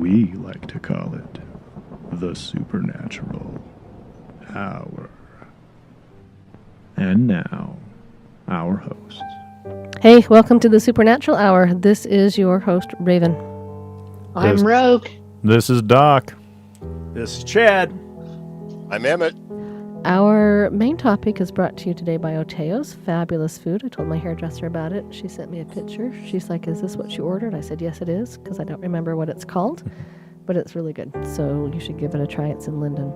We like to call it the Supernatural Hour. And now, our hosts. Hey, welcome to the Supernatural Hour. This is your host, Raven. I'm Rogue. This is Doc. This is Chad. I'm Emmett. Our main topic is brought to you today by Oteo's Fabulous Food. I told my hairdresser about it. She sent me a picture. She's like, is this what you ordered? I said, yes, it is, because I don't remember what it's called, but it's really good. So you should give it a try. It's in Linden.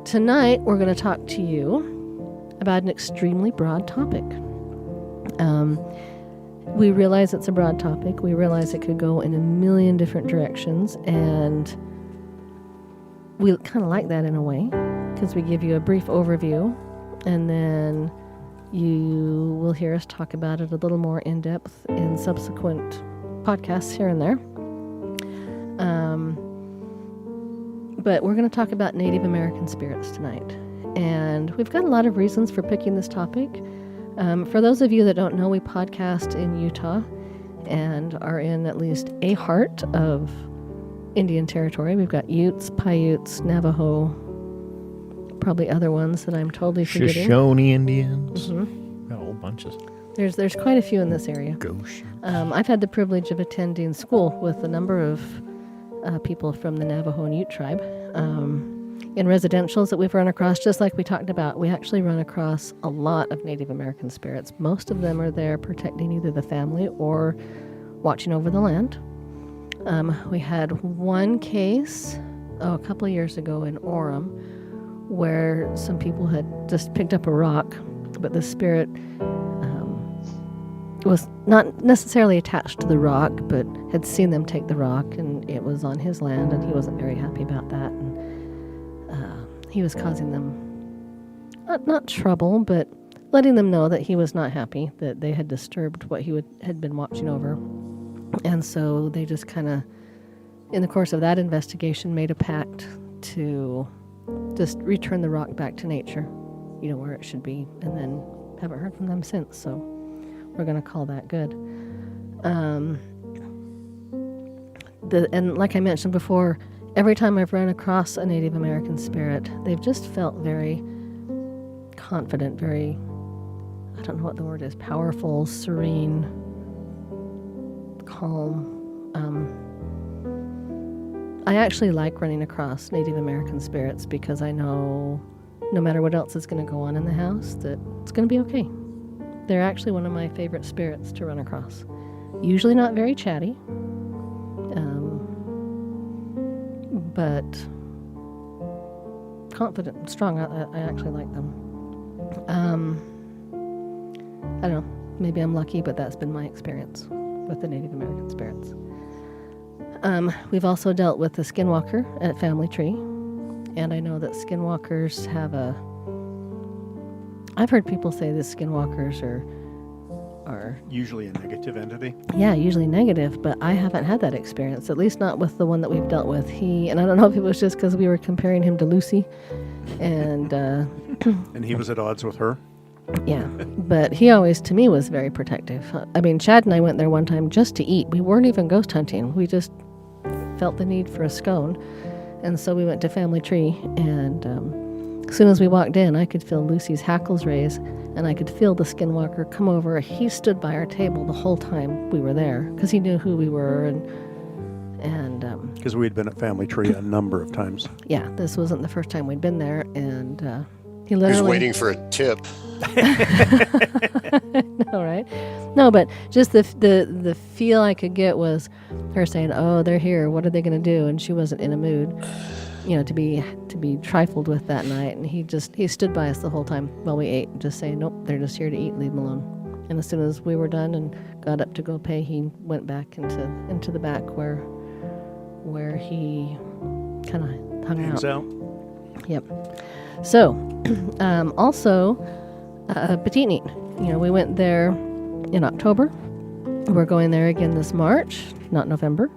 Tonight, we're going to talk to you about an extremely broad topic. We realize it's a broad topic. We realize it could go in a million different directions, and we kind of like that in a way, because we give you a brief overview, and then you will hear us talk about it a little more in depth in subsequent podcasts here and there. But we're going to talk about Native American spirits tonight, and we've got a lot of reasons for picking this topic. For those of you that don't know, we podcast in Utah and are in at least a heart of Indian territory. We've got Utes, Paiutes, Navajo, probably other ones that I'm totally forgetting. Shoshone Indians. Mm-hmm. Got a whole bunches. There's quite a few in this area. Goshen. I've had the privilege of attending school with a number of people from the Navajo and Ute tribe. In residentials that we've run across, just like we talked about, we actually run across a lot of Native American spirits. Most of them are there protecting either the family or watching over the land. We had one case a couple of years ago in Orem where some people had just picked up a rock, but the spirit was not necessarily attached to the rock, but had seen them take the rock, and it was on his land, and he wasn't very happy about that. And he was causing them not trouble, but letting them know that he was not happy, that they had disturbed what he had been watching over. And so they just kind of, in the course of that investigation, made a pact to just return the rock back to nature, where it should be, and then haven't heard from them since. So we're going to call that good. And like I mentioned before, every time I've run across a Native American spirit, they've just felt very confident, very, I don't know what the word is, powerful, serene, calm. I actually like running across Native American spirits because I know no matter what else is going to go on in the house, that it's going to be okay. They're actually one of my favorite spirits to run across. Usually not very chatty, but confident and strong. I actually like them. I don't know, maybe I'm lucky, but that's been my experience with the Native American spirits. We've also dealt with the Skinwalker at Family Tree, and I know that Skinwalkers have I've heard people say the Skinwalkers are Usually a negative entity. Yeah, usually negative, but I haven't had that experience, at least not with the one that we've dealt with. And I don't know if it was just because we were comparing him to Lucy, and And he was at odds with her. Yeah, but he always, to me, was very protective. I mean, Chad and I went there one time just to eat. We weren't even ghost hunting. We just felt the need for a scone, and so we went to Family Tree, and as soon as we walked in, I could feel Lucy's hackles raise, and I could feel the Skinwalker come over. He stood by our table the whole time we were there, because he knew who we were, and because we had been at Family Tree a number of times. Yeah, this wasn't the first time we'd been there, and he He literally... was waiting for a tip. No, right? No, but just the feel I could get was her saying, "Oh, they're here. What are they going to do?" And she wasn't in a mood, to be trifled with that night. And he stood by us the whole time while we ate, just saying, "Nope, they're just here to eat. Leave them alone." And as soon as we were done and got up to go pay, he went back into the back where he kind of hung Hangs out. Yep. So, also, Petit Neat. We went there in October. We're going there again this March, not November.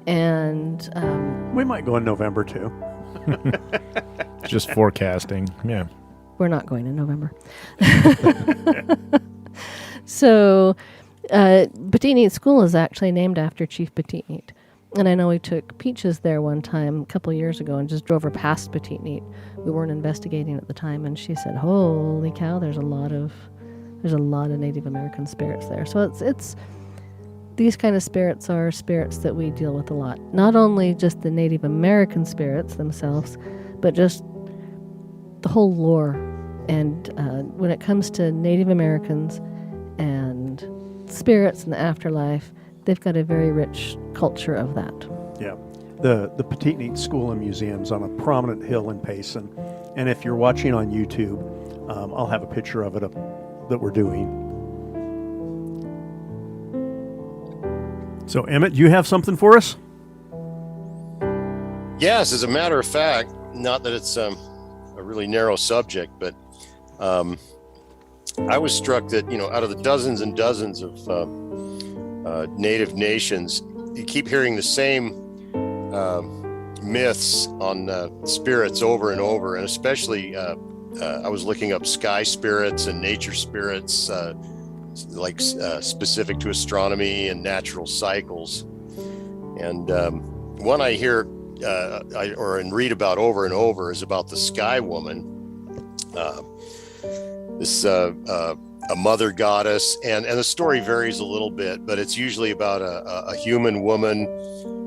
And We might go in November too. Just forecasting. Yeah. we're not going in November. So, Petit Neat School is actually named after Chief Petit Neat. And I know we took Peaches there one time a couple of years ago and just drove her past Petite Neat. We weren't investigating at the time, and she said, "Holy cow! There's a lot of Native American spirits there." So it's these kind of spirits are spirits that we deal with a lot. Not only just the Native American spirits themselves, but just the whole lore. And when it comes to Native Americans and spirits and the afterlife, they've got a very rich culture of that. Yeah. The Petite Neat School and Museum's on a prominent hill in Payson. And if you're watching on YouTube, I'll have a picture of it that we're doing. So, Emmett, you have something for us? Yes, as a matter of fact, not that it's a really narrow subject, but I was struck that, out of the dozens and dozens of native nations, you keep hearing the same myths on spirits over and over, and especially I was looking up sky spirits and nature spirits, specific to astronomy and natural cycles. And one I hear and read about over and over is about the Sky Woman. A mother goddess, and the story varies a little bit, but it's usually about a human woman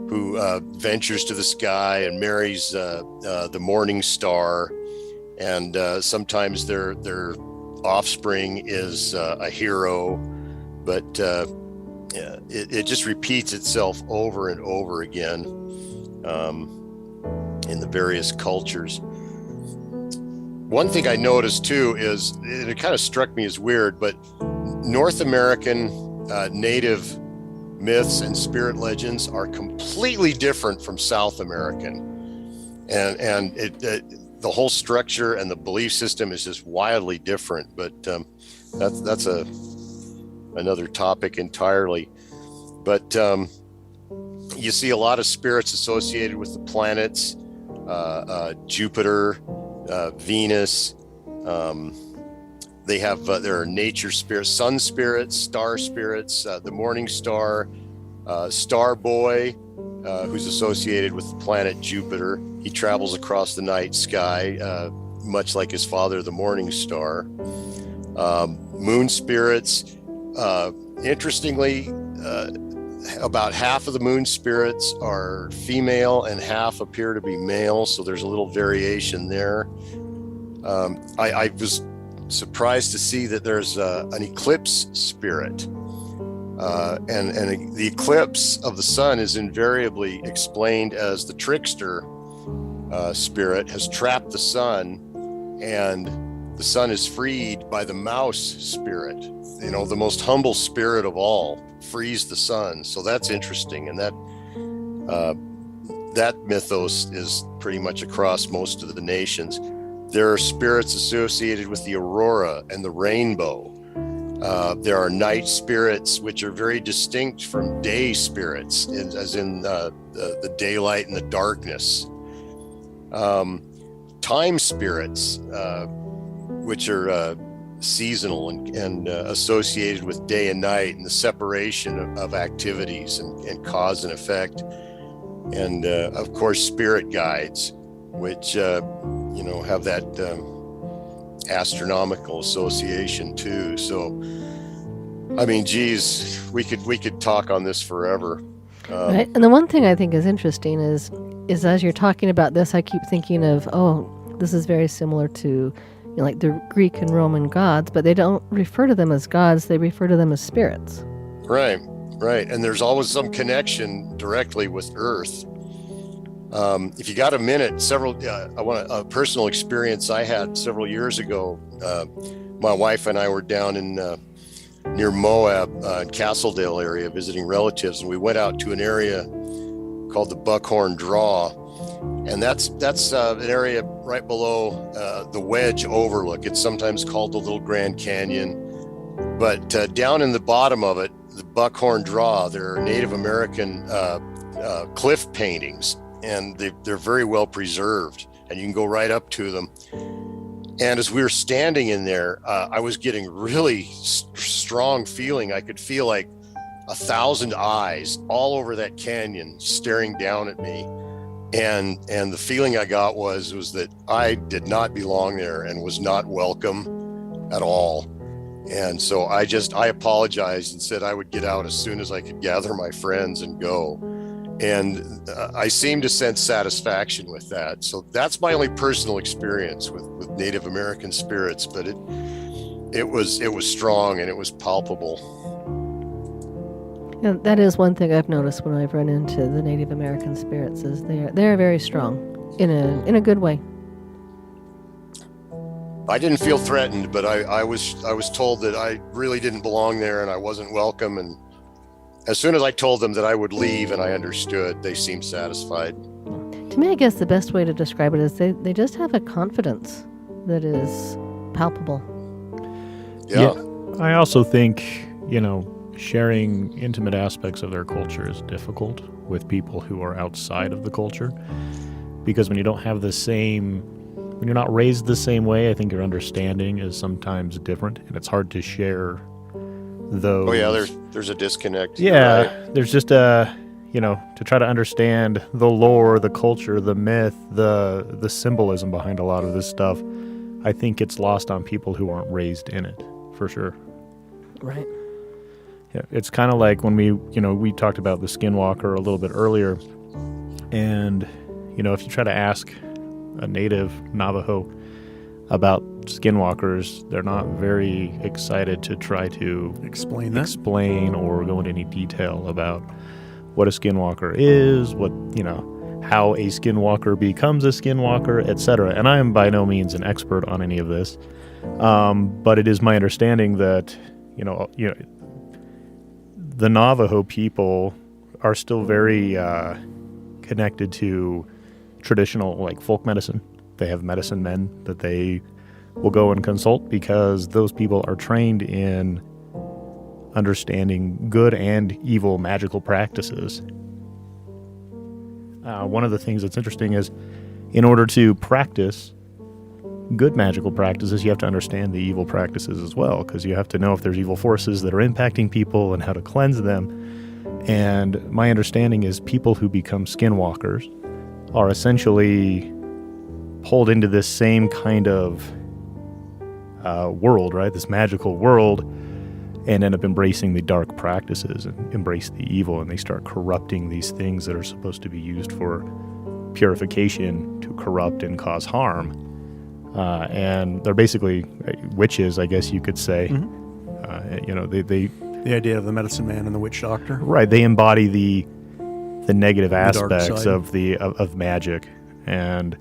who ventures to the sky and marries the morning star, and sometimes their offspring is a hero, but it just repeats itself over and over again in the various cultures. One thing I noticed too is, and it kind of struck me as weird, but North American native myths and spirit legends are completely different from South American, and the whole structure and the belief system is just wildly different. But that's another topic entirely. But you see a lot of spirits associated with the planets, Jupiter, Venus. They have there are nature spirits, sun spirits, star spirits, the morning star, Star Boy, who's associated with the planet Jupiter. He travels across the night sky, much like his father, the morning star. Moon spirits. Interestingly, about half of the moon spirits are female and half appear to be male, so there's a little variation there. I was surprised to see that there's an eclipse spirit, and the eclipse of the sun is invariably explained as the trickster spirit has trapped the sun, and the sun is freed by the mouse spirit, the most humble spirit of all, frees the sun. So that's interesting, and that mythos is pretty much across most of the nations. There are spirits associated with the aurora and the rainbow. There are night spirits, which are very distinct from day spirits, as in the daylight and the darkness. Time spirits, which are seasonal and associated with day and night and the separation of activities and cause and effect. And of course, spirit guides, which have that astronomical association too. So, I mean, geez, we could talk on this forever. Right. And the one thing I think is interesting is as you're talking about this, I keep thinking of, this is very similar to like the Greek and Roman gods, but they don't refer to them as gods, they refer to them as spirits. Right. And there's always some connection directly with Earth. If you got a minute, I want a personal experience I had several years ago. My wife and I were down in near Moab, Castledale area, visiting relatives, and we went out to an area called the Buckhorn Draw, and that's an area right below the Wedge Overlook. It's sometimes called the Little Grand Canyon, but down in the bottom of it, the Buckhorn Draw, there are Native American cliff paintings, and they're very well preserved, and you can go right up to them. And as we were standing in there, I was getting really strong feeling. I could feel like 1,000 eyes all over that canyon staring down at me. And the feeling I got was that I did not belong there and was not welcome at all. And so I apologized and said I would get out as soon as I could gather my friends and go. And I seem to sense satisfaction with that. So that's my only personal experience with Native American spirits, but it was strong and it was palpable. And that is one thing I've noticed when I've run into the Native American spirits is they're very strong in a good way. I didn't feel threatened, but I was told that I really didn't belong there and I wasn't welcome. And as soon as I told them that I would leave and I understood, they seemed satisfied. To me, I guess the best way to describe it is they just have a confidence that is palpable. Yeah. I also think, sharing intimate aspects of their culture is difficult with people who are outside of the culture, because when you don't have when you're not raised the same way, I think your understanding is sometimes different, and it's hard to share those. Oh yeah, there's a disconnect. Yeah, Right. there's just to try to understand the lore, the culture, the myth, the symbolism behind a lot of this stuff. I think it's lost on people who aren't raised in it, for sure. Right. Yeah, it's kind of like when we talked about the Skinwalker a little bit earlier, and if you try to ask a native Navajo about Skinwalkers, they're not very excited to try to explain or go into any detail about what a Skinwalker is, how a Skinwalker becomes a Skinwalker, etc. And I am by no means an expert on any of this, but it is my understanding that the Navajo people are still very connected to traditional folk medicine. They have medicine men that they will go and consult because those people are trained in understanding good and evil magical practices. One of the things that's interesting is, in order to practice good magical practices, you have to understand the evil practices as well, because you have to know if there's evil forces that are impacting people and how to cleanse them. And my understanding is people who become skinwalkers are essentially pulled into this same kind of world, right? This magical world, and end up embracing the dark practices and embrace the evil, and they start corrupting these things that are supposed to be used for purification to corrupt and cause harm. And they're basically witches, I guess you could say. Mm-hmm. The idea of the medicine man and the witch doctor. Right. They embody the negative dark aspects side. of magic. And,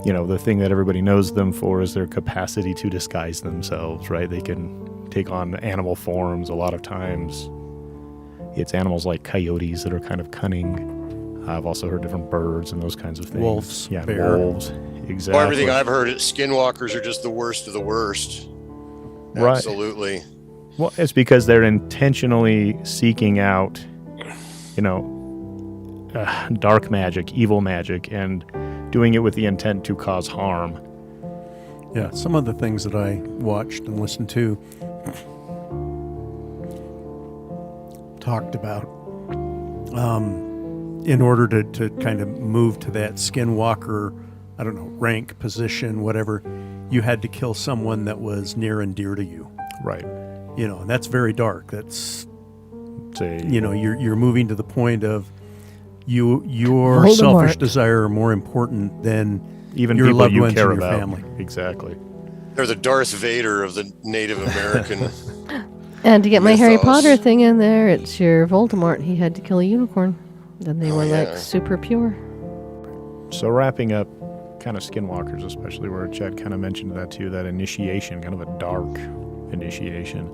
the thing that everybody knows them for is their capacity to disguise themselves, right? They can take on animal forms. A lot of times it's animals like coyotes that are kind of cunning. I've also heard different birds and those kinds of things. Wolves, Yeah, bear. wolves. Exactly. Well, everything I've heard, skinwalkers are just the worst of the worst. Right. Absolutely. Well, it's because they're intentionally seeking out, dark magic, evil magic, and doing it with the intent to cause harm. Yeah, some of the things that I watched and listened to talked about in order to kind of move to that skinwalker, I don't know, rank, position, whatever, you had to kill someone that was near and dear to you. Right. And that's very dark. That's, It's you're moving to the point of your Voldemort. selfish desire are more important than even your people loved you ones care and your about. family. Exactly. They're the Darth Vader of the Native American. And to get my Harry Mythos. Potter thing in there, it's your Voldemort. He had to kill a unicorn. Then they were yeah. super pure. So wrapping up kind of skinwalkers, especially where Chad kind of mentioned that too, that initiation, kind of a dark initiation,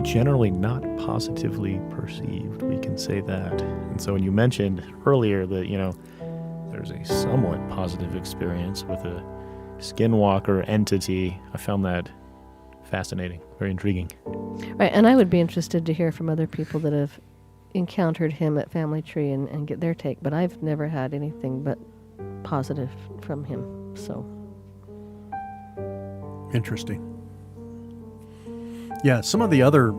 generally not positively perceived, we can say that. And so when you mentioned earlier that, there's a somewhat positive experience with a skinwalker entity, I found that fascinating, very intriguing. Right, and I would be interested to hear from other people that have encountered him at Family Tree and get their take, but I've never had anything but positive from him, so. Interesting. Yeah, some of the other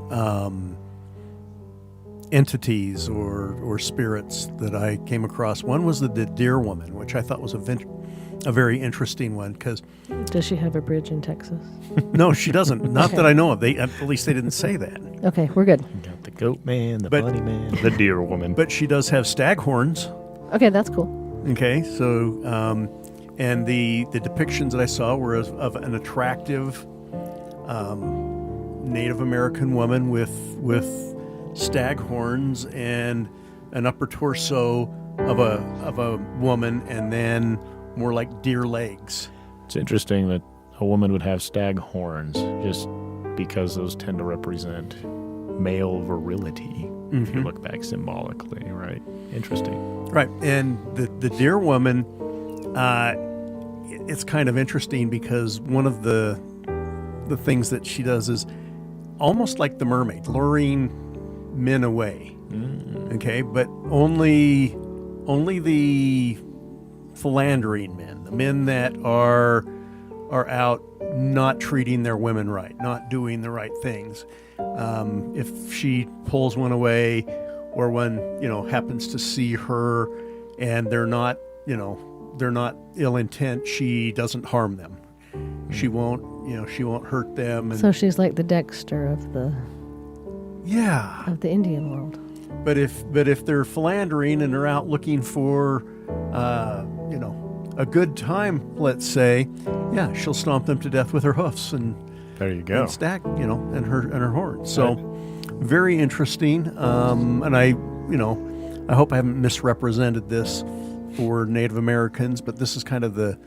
entities or spirits that I came across. One was the Deer Woman, which I thought was a very interesting one because Does she have a bridge in Texas? no, she doesn't. Not Okay. that I know of. At least they didn't say that. Okay, we're good. You got the goat man, the But- bunny man, the deer woman. But she does have stag horns. Okay, that's cool. Okay, so and the depictions that I saw were of an attractive Native American woman with stag horns and an upper torso of a woman, and then more like deer legs. It's interesting that a woman would have stag horns just because those tend to represent male virility if you look back symbolically, right? Interesting. Right, and the Deer Woman, it's kind of interesting because one of the things that she does is almost like the mermaid, luring men away. Okay, but only the philandering men, the men that are out not treating their women right, not doing the right things. If she pulls one away, or one happens to see her, and they're not ill intent, she doesn't harm them. She won't hurt them. And So she's like the Dexter of the Indian world. But if they're philandering and they're out looking for, a good time, let's say, yeah, she'll stomp them to death with her hoofs and There you go. and stack, and her horns. So very interesting. And I hope I haven't misrepresented this for Native Americans, but this is kind of the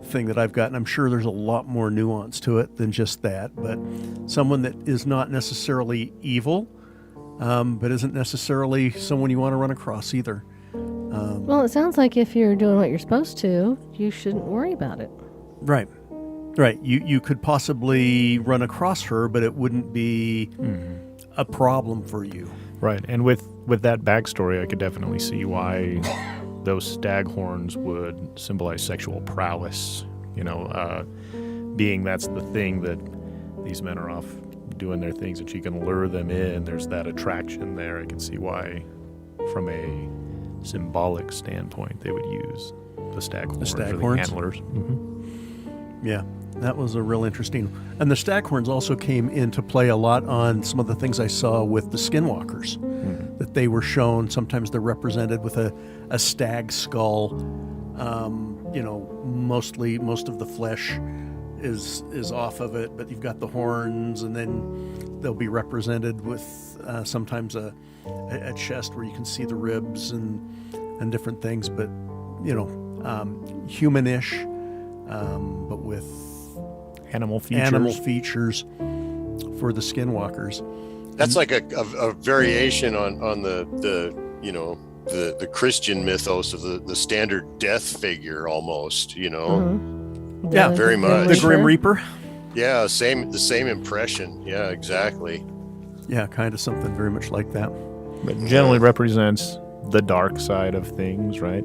thing that I've gotten. I'm sure there's a lot more nuance to it than just that. But someone that is not necessarily evil, but isn't necessarily someone you want to run across either. Well, it sounds like if you're doing what you're supposed to, you shouldn't worry about it. Right. You could possibly run across her, but it wouldn't be a problem for you. Right, and with that backstory, I could definitely see why those stag horns would symbolize sexual prowess. Being that's the thing that these men are off doing their things, that you can lure them in. There's that attraction there. I can see why, from a symbolic standpoint, they would use the stag horns stag or the horns? antlers. Yeah, that was a real interesting. And the staghorns also came into play a lot on some of the things I saw with the Skinwalkers, that they were shown. Sometimes they're represented with a stag skull. Most of the flesh is off of it, but you've got the horns, and then they'll be represented with sometimes a chest where you can see the ribs and different things, but humanish, but with Animal features. for the Skinwalkers. That's like a variation on the Christian mythos of the standard death figure almost, Yeah, very much. The Grim Reaper. Yeah, the same impression. Yeah, exactly. Yeah, kind of something very much like that. But generally represents the dark side of things, right?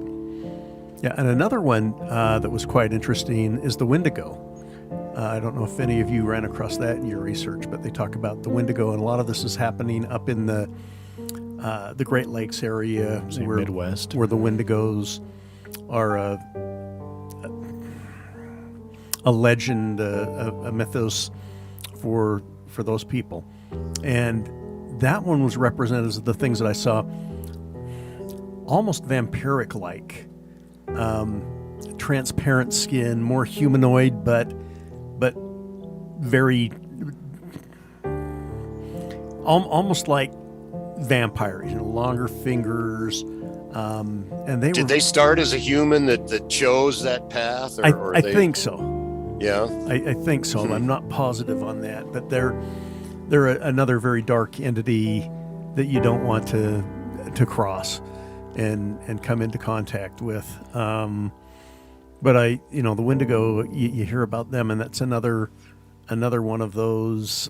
Yeah, and another one that was quite interesting is the Windigo. I don't know if any of you ran across that in your research, but they talk about the Windigo, and a lot of this is happening up in the Great Lakes area, Midwest, where the Wendigos are a legend, a mythos for those people. And that one was represented as the things that I saw, almost vampiric-like, transparent skin, more humanoid, but very almost like vampires, longer fingers. And Did they start as a human that chose that path? I think so. Yeah, I think so. I'm not positive on that, but they're another very dark entity that you don't want to cross and come into contact with. But the Windigo, you hear about them, and that's another one of those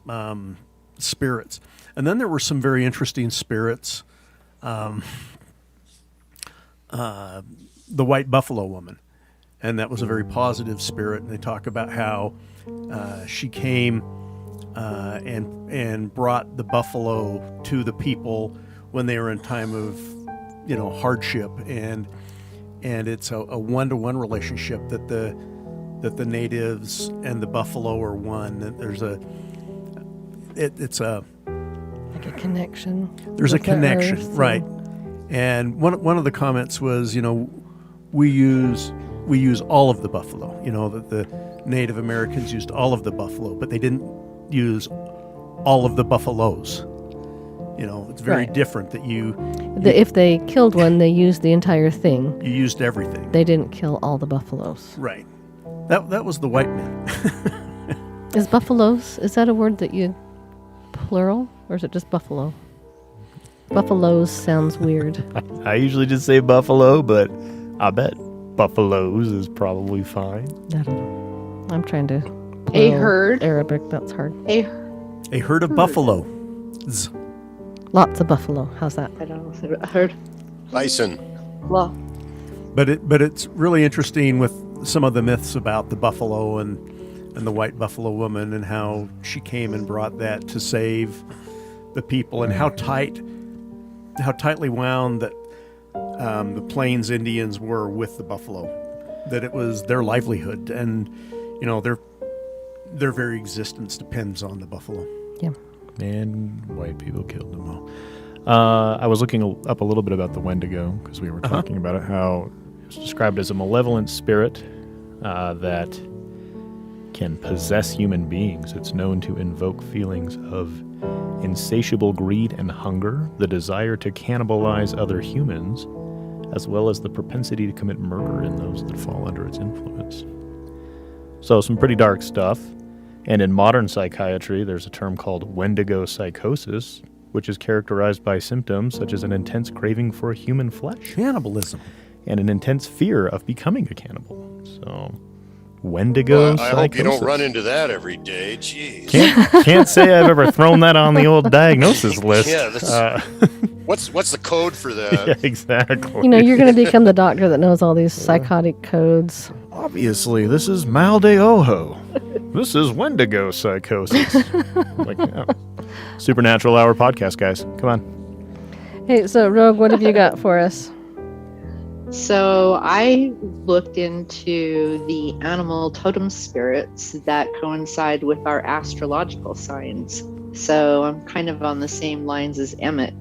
spirits. And then there were some very interesting spirits. The White Buffalo Woman. And that was a very positive spirit. And they talk about how she came and brought the buffalo to the people when they were in time of, hardship, and it's a one-to-one relationship that the natives and the buffalo are one. That there's Like a connection. there's a with the connection, earth right? And one of the comments was, we use all of the buffalo. That the Native Americans used all of the buffalo, but they didn't use all of the buffaloes. It's very Right. different that If they killed one, they used the entire thing. you used everything. They didn't kill all the buffaloes. Right. That was the white men. Is buffaloes, is that a word that you plural, or is it just buffalo? Buffaloes sounds weird. I usually just say buffalo, but I bet buffaloes is probably fine. I don't know. I'm trying to A plural herd. Arabic, that's hard. A herd of buffalo. Lots of buffalo. How's that? I don't know. A herd. Bison. Well, But it's really interesting with some of the myths about the buffalo and the white buffalo woman, and how she came and brought that to save the people, and how tightly wound that the Plains Indians were with the buffalo, that it was their livelihood, and their very existence depends on the buffalo. Yeah. And white people killed them all. I was looking up a little bit about the Wendigo, because we were talking about it, how it's described as a malevolent spirit that can possess human beings. It's known to invoke feelings of insatiable greed and hunger, the desire to cannibalize other humans, as well as the propensity to commit murder in those that fall under its influence. So some pretty dark stuff. And in modern psychiatry, there's a term called Wendigo Psychosis, which is characterized by symptoms such as an intense craving for human flesh Cannibalism. and an intense fear of becoming a cannibal. So, Wendigo I Psychosis. hope you don't run into that every day. Jeez. Can't say I've ever thrown that on the old diagnosis list. Yeah, what's the code for that? Yeah, exactly. You're going to become the doctor that knows all these psychotic codes. Obviously, this is mal de ojo. This is Wendigo Psychosis. Like, yeah. Supernatural Hour podcast, guys. Come on. Hey, so Rogue, what have you got for us? so I looked into the animal totem spirits that coincide with our astrological signs. So I'm kind of on the same lines as Emmett.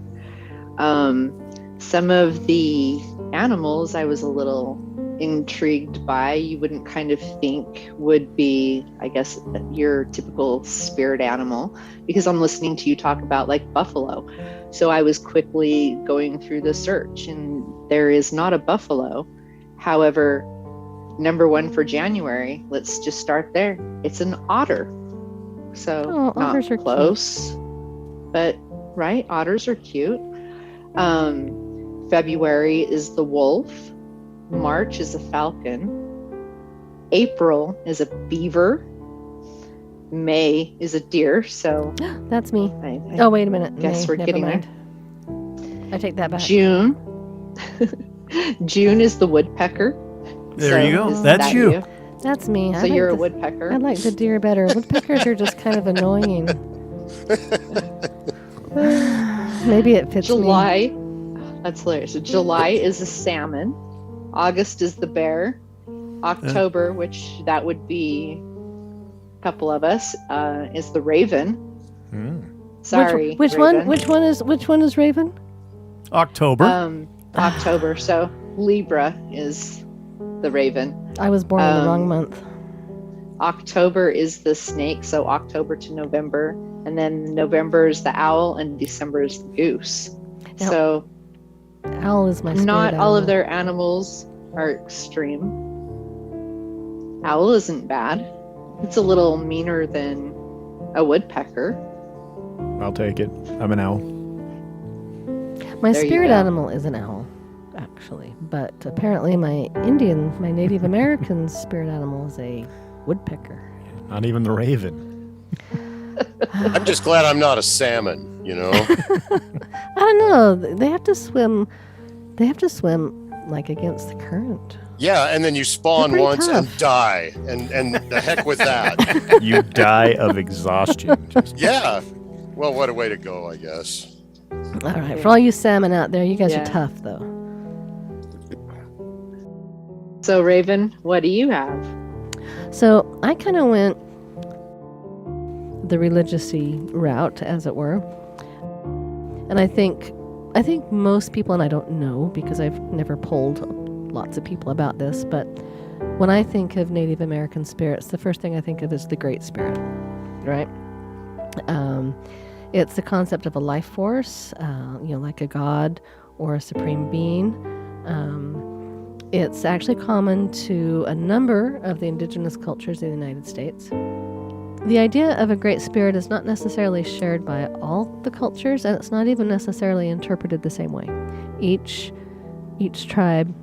Some of the animals I was a little intrigued by, you wouldn't kind of think would be, I guess, your typical spirit animal, because I'm listening to you talk about like buffalo. So I was quickly going through the search, and there is not a buffalo. However, number one for January, let's just start there. It's an otter. So otters are not close, but right, otters are cute. February is the wolf. March is a falcon. April is a beaver. May is a deer. So That's me. I Oh, wait a minute. guess Nay, we're never getting mind. I take that back. June. June is the woodpecker. There you go. is That's that you. That's me. So you're a woodpecker. I like the deer better. Woodpeckers are just kind of annoying. Maybe it fits me. July. That's hilarious. So July is a salmon. August is the bear. October, which that would be a couple of us, is the raven. Sorry. Which Raven. one? Which one is Raven? October. October. So Libra is the raven. I was born in the wrong month. October is the snake, so October to November, and then November is the owl, and December is the goose. Now, so Owl is my spirit not all of animal. their animals are extreme. Owl isn't bad. It's a little meaner than a woodpecker. I'll take it. I'm an owl. My There you spirit go. animal is an owl, actually. But apparently my Native American spirit animal is a woodpecker. Not even the raven. I'm just glad I'm not a salmon, I don't know. They have to swim. They have to swim like against the current. Yeah, and then you spawn They're pretty once and tough. die. And the heck with that. You die of exhaustion. Just Yeah. Well, what a way to go, I guess. All right, for all you salmon out there, you guys Yeah. are tough, though. So, Raven, what do you have? So I kind of went the religious-y route, as it were. And I think most people, and I don't know because I've never polled lots of people about this, but when I think of Native American spirits, the first thing I think of is the Great Spirit, right? It's the concept of a life force, like a god or a supreme being. It's actually common to a number of the indigenous cultures in the United States. The idea of a great spirit is not necessarily shared by all the cultures, and it's not even necessarily interpreted the same way. Each tribe,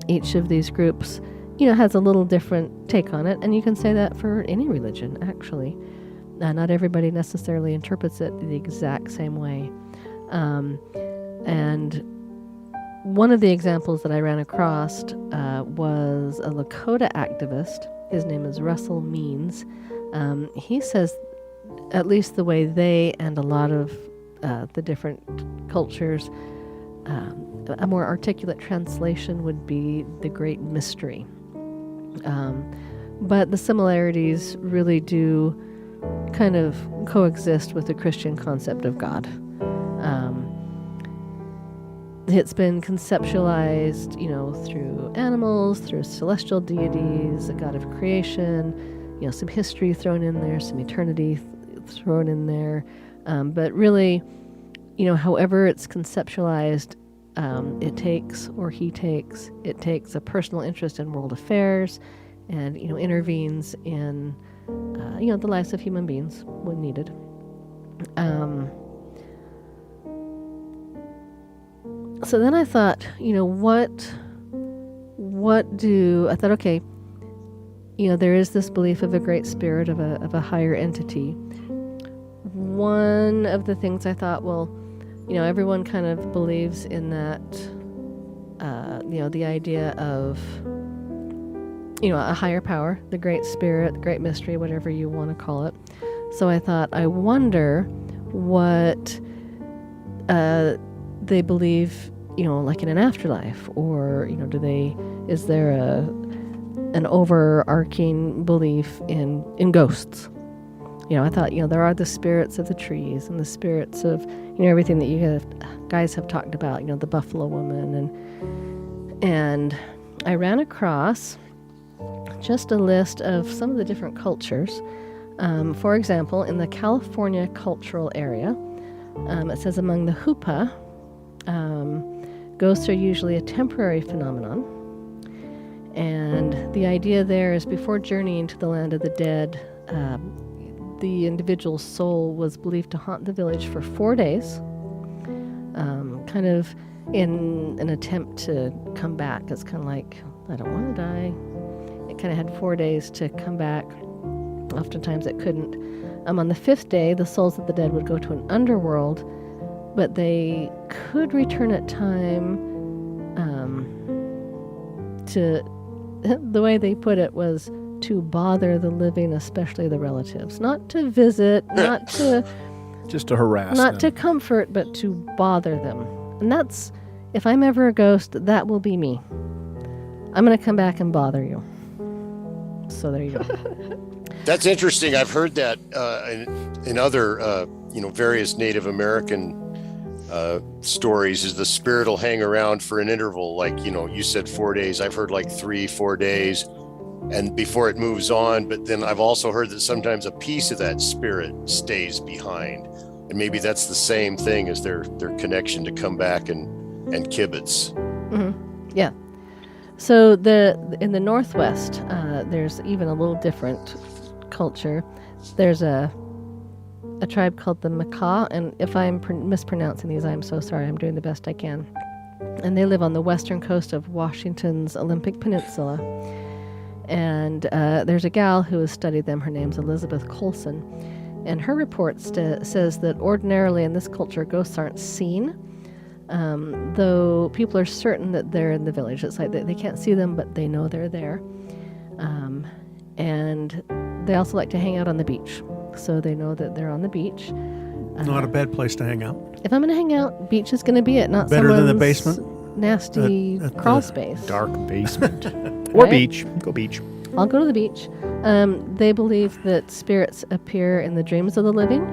each of these groups, has a little different take on it, and you can say that for any religion, actually. Not everybody necessarily interprets it the exact same way. And one of the examples that I ran across was a Lakota activist. His name is Russell Means. He says, at least the way they and a lot of the different cultures, a more articulate translation would be the Great Mystery. But the similarities really do kind of coexist with the Christian concept of God. It's been conceptualized, through animals, through celestial deities, a god of creation, some history thrown in there, some eternity thrown in there. But really, however it's conceptualized, it takes a personal interest in world affairs and, intervenes in, the lives of human beings when needed. So then I thought, I thought, okay, there is this belief of a great spirit, of a higher entity. One of the things I thought, well, everyone kind of believes in that, the idea of, a higher power, the great spirit, the great mystery, whatever you want to call it. So I thought, I wonder what they believe, like in an afterlife, or, is there an overarching belief in ghosts? I thought, there are the spirits of the trees and the spirits of, everything that you guys have talked about, the buffalo woman. And I ran across just a list of some of the different cultures. For example, in the California cultural area, it says among the Hupa, ghosts are usually a temporary phenomenon. And the idea there is before journeying to the land of the dead, the individual's soul was believed to haunt the village for 4 days, kind of in an attempt to come back. It's kind of like, I don't want to die. It kind of had 4 days to come back. Oftentimes it couldn't. On the 5th day, the souls of the dead would go to an underworld, but they could return at time to, the way they put it was to bother the living, especially the relatives. Not to visit, not to... Just to harass Not them. to comfort, but to bother them. And that's, if I'm ever a ghost, that will be me. I'm going to come back and bother you. So there you go. That's interesting. I've heard that in other, various Native American stories. Is the spirit will hang around for an interval, like you said 4 days. I've heard like 3-4 days, and before it moves on. But then I've also heard that sometimes a piece of that spirit stays behind, and maybe that's the same thing as their connection to come back and kibitz. Mm-hmm. Yeah. So in the Northwest, there's even a little different culture. There's a tribe called the Makah, and if I'm mispronouncing these, I'm so sorry. I'm doing the best I can. And they live on the western coast of Washington's Olympic Peninsula. And there's a gal who has studied them. Her name's Elizabeth Colson. And her report says that ordinarily in this culture, ghosts aren't seen, though people are certain that they're in the village. It's like they can't see them, but they know they're there. And they also like to hang out on the beach. So they know that they're on the beach. Not a bad place to hang out. If I'm going to hang out, beach is going to be it, not Better than the someone's basement? nasty At crawl the space. Dark basement. Or Right? beach. Go beach. I'll go to the beach. They believe that spirits appear in the dreams of the living,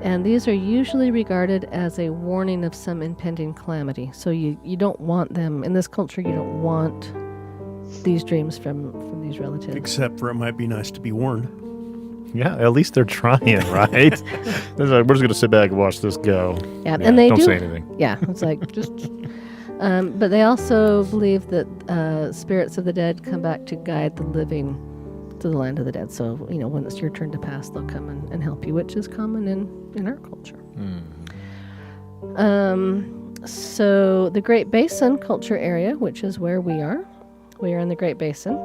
and these are usually regarded as a warning of some impending calamity. So you don't want them, in this culture, you don't want these dreams from these relatives. Except for it might be nice to be warned. Yeah, at least they're trying, right? They're like, we're just going to sit back and watch this go. Yeah, and they don't do. say anything. Yeah, it's like just. But they also believe that spirits of the dead come back to guide the living to the land of the dead. So when it's your turn to pass, they'll come and help you, which is common in our culture. So the Great Basin culture area, which is where we are in the Great Basin.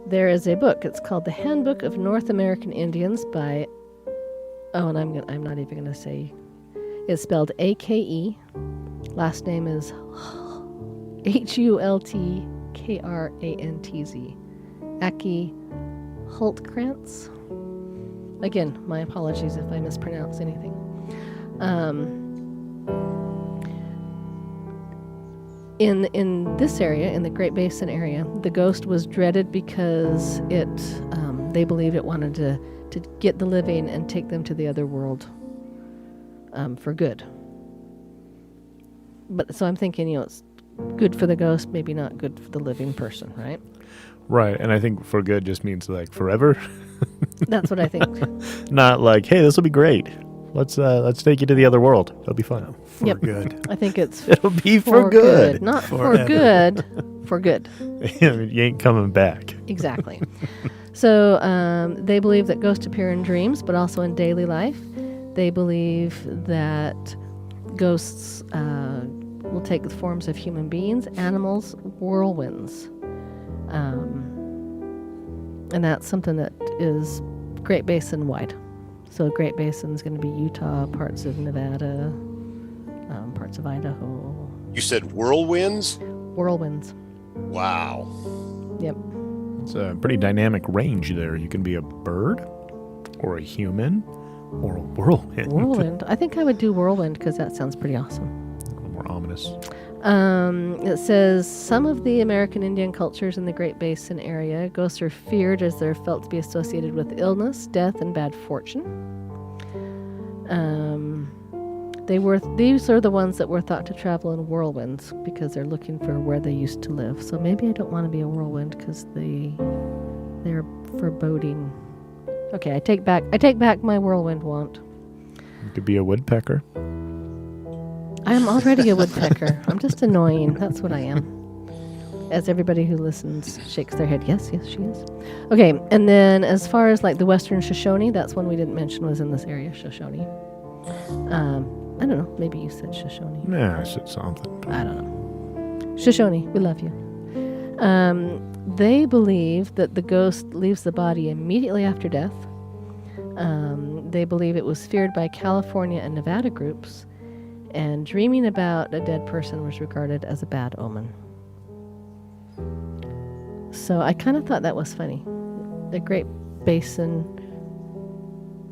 There is a book. It's called The Handbook of North American Indians by. Oh, and I'm not even going to say. It's spelled A-K-E. Last name is Hultkrantz. Aki Hultkrantz. Again, my apologies if I mispronounce anything. In this area, in the Great Basin area, the ghost was dreaded because they believed it wanted to get the living and take them to the other world for good. But so I'm thinking, it's good for the ghost, maybe not good for the living person, right? Right, and I think for good just means like forever. That's what I think. Not like, hey, this will be great. Let's take you to the other world. It'll be fun. For good. I think it's It'll be for good. Not Forever. for good, for good. You ain't coming back. Exactly. So they believe that ghosts appear in dreams, but also in daily life. They believe that ghosts will take the forms of human beings, animals, whirlwinds. And that's something that is Great Basin wide. So Great Basin is going to be Utah, parts of Nevada, parts of Idaho. You said whirlwinds? Whirlwinds. Wow. Yep. It's a pretty dynamic range there. You can be a bird or a human or a whirlwind. Whirlwind. I think I would do whirlwind because that sounds pretty awesome. A little more ominous. It says some of the American Indian cultures in the Great Basin area, ghosts are feared as they're felt to be associated with illness, death, and bad fortune. These are the ones that were thought to travel in whirlwinds because they're looking for where they used to live. So maybe I don't want to be a whirlwind because they're foreboding. Okay, I take back my whirlwind want. You could be a woodpecker. I am already a woodpecker. I'm just annoying. That's what I am. As everybody who listens shakes their head. Yes, she is. Okay, and then as far as like the Western Shoshone, that's one we didn't mention was in this area, Shoshone. I don't know. Maybe you said Shoshone. Yeah, I said something. I don't know. Shoshone, we love you. They believe that the ghost leaves the body immediately after death. They believe it was feared by California and Nevada groups. And dreaming about a dead person was regarded as a bad omen. So I kind of thought that was funny. The Great Basin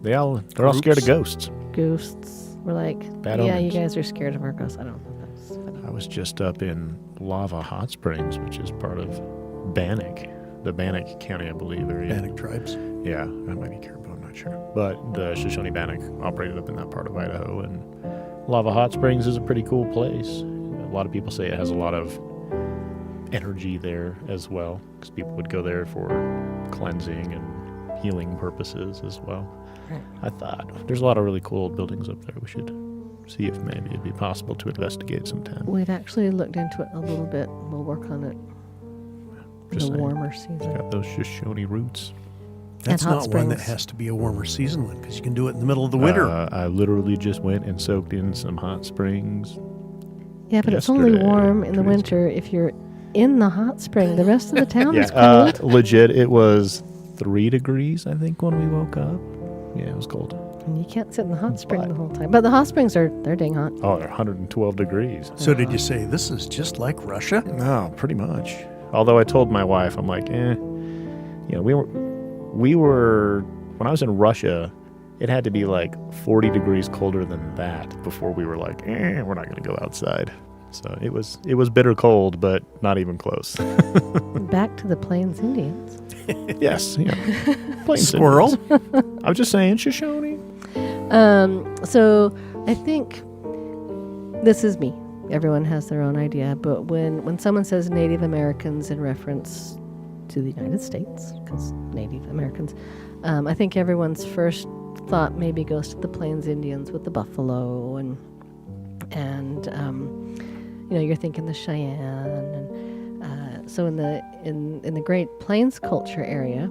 They're all scared of ghosts. ghosts were like, Bad yeah, omens. you guys are scared of our ghosts. I don't know. That's funny. I was just up in Lava Hot Springs, which is part of Bannock, the Bannock County, I believe, area. Bannock tribes. Yeah, that might be Caribou, I'm not sure. But the Shoshone Bannock operated up in that part of Idaho, and Lava Hot Springs is a pretty cool place. A lot of people say it has a lot of energy there as well, because people would go there for cleansing and healing purposes as well. Right. I thought there's a lot of really cool old buildings up there. We should see if maybe it'd be possible to investigate sometime. We've actually looked into it a little bit. We'll work on it in Just the saying. warmer It's season. got those Shoshone roots. That's Hot not one that Springs. has to be a warmer season one because you can do it in the middle of the winter. I literally just went and soaked in some hot springs. Yeah, but it's only yesterday. warm in the Crazy. winter if you're in the hot spring. The rest of the town is Yeah, cold. legit, it was 3 degrees, I think, when we woke up. Yeah, it was cold. And you can't sit in the hot spring the whole time. But the hot springs they're dang hot. Oh, they're 112 degrees. So did you say this is just like Russia? No, pretty much. Although I told my wife, I'm like, you know, we were when I was in Russia, it had to be like 40 degrees colder than that before we were like, we're not going to go outside. So it was bitter cold, but not even close. Back to the Plains Indians. Yes, yeah. Plains Squirrel. Indians. I was just saying, Shoshone. So I think this is me. Everyone has their own idea, but when someone says Native Americans in reference to the United States, because Native Americans, I think everyone's first thought maybe goes to the Plains Indians with the buffalo and you're thinking the Cheyenne, and so in the Great Plains culture area,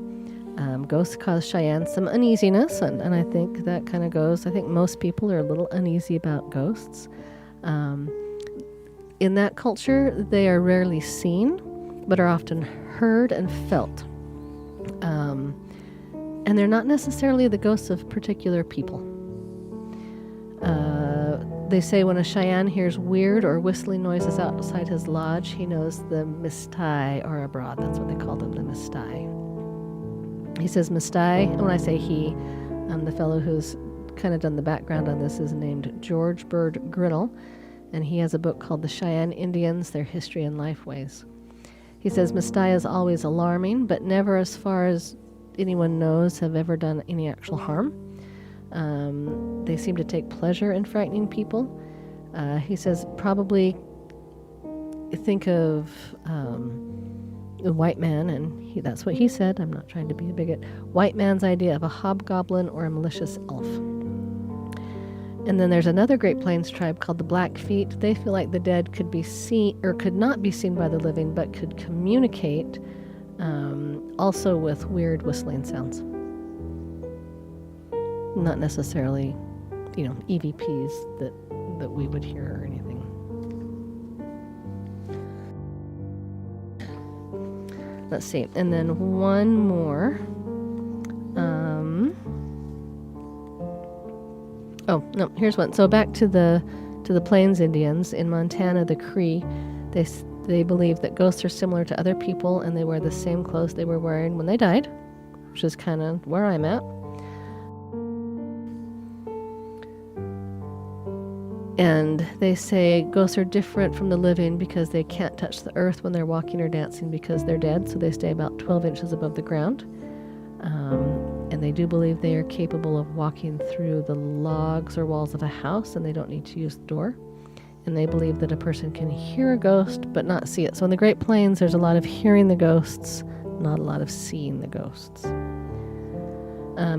ghosts cause Cheyenne some uneasiness, and I think that kind of goes. I think most people are a little uneasy about ghosts. In that culture, they are rarely seen, but are often heard and felt. And they're not necessarily the ghosts of particular people. They say when a Cheyenne hears weird or whistling noises outside his lodge, he knows the Mistai are abroad. That's what they call them, the Mistai. He says Mistai, and when I say he, the fellow who's kind of done the background on this is named George Bird Grinnell, and he has a book called The Cheyenne Indians, Their History and Lifeways. He says Mistai is always alarming, but never, as far as anyone knows, have ever done any actual harm. They seem to take pleasure in frightening people. He says probably think of a white man, and that's what he said. I'm not trying to be a bigot. White man's idea of a hobgoblin or a malicious elf. And then there's another Great Plains tribe called the Blackfeet. They feel like the dead could be seen or could not be seen by the living, but could communicate also with weird whistling sounds. Not necessarily, EVPs that we would hear or anything. Let's see, and then one more. Here's one. So back to the Plains Indians in Montana, the Cree, they believe that ghosts are similar to other people, and they wear the same clothes they were wearing when they died, which is kind of where I'm at. And they say ghosts are different from the living because they can't touch the earth when they're walking or dancing because they're dead, so they stay about 12 inches above the ground. And they do believe they are capable of walking through the logs or walls of a house, and they don't need to use the door. And they believe that a person can hear a ghost but not see it. So in the Great Plains, there's a lot of hearing the ghosts, not a lot of seeing the ghosts.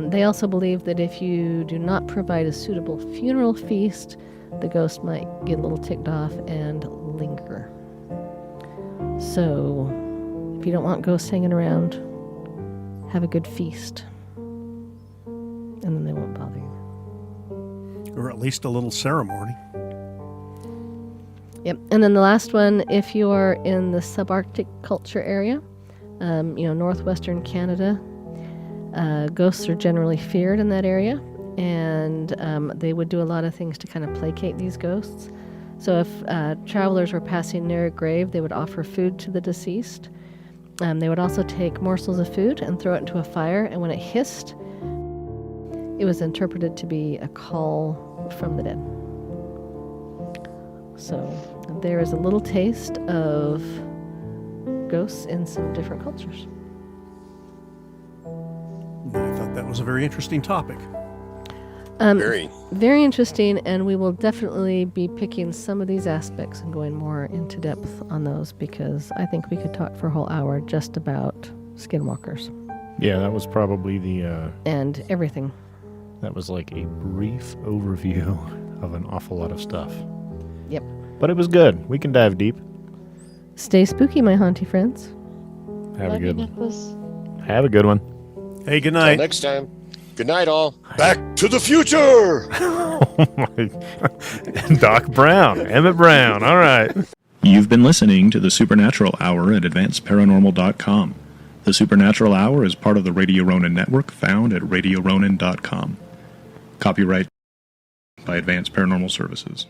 They also believe that if you do not provide a suitable funeral feast, the ghost might get a little ticked off and linger. So if you don't want ghosts hanging around, have a good feast, and then they won't bother you. Or at least a little ceremony. Yep. And then the last one, if you are in the subarctic culture area, northwestern Canada, ghosts are generally feared in that area, and they would do a lot of things to kind of placate these ghosts. So if travelers were passing near a grave, they would offer food to the deceased. They would also take morsels of food and throw it into a fire, and when it hissed, it was interpreted to be a call from the dead. So there is a little taste of ghosts in some different cultures. I thought that was a very interesting topic. Very interesting, and we will definitely be picking some of these aspects and going more into depth on those, because I think we could talk for a whole hour just about skinwalkers. Yeah, that was probably and everything. That was like a brief overview of an awful lot of stuff. Yep. But it was good. We can dive deep. Stay spooky, my haunty friends. Have a good one. Nicholas. Have a good one. Hey, good Till night. next time. Good night, all. Back to the future. Oh my Doc Brown, Emmett Brown. All right. You've been listening to the Supernatural Hour at AdvancedParanormal.com. The Supernatural Hour is part of the Radio Ronin network, found at RadioRonin.com. Copyright by Advanced Paranormal Services.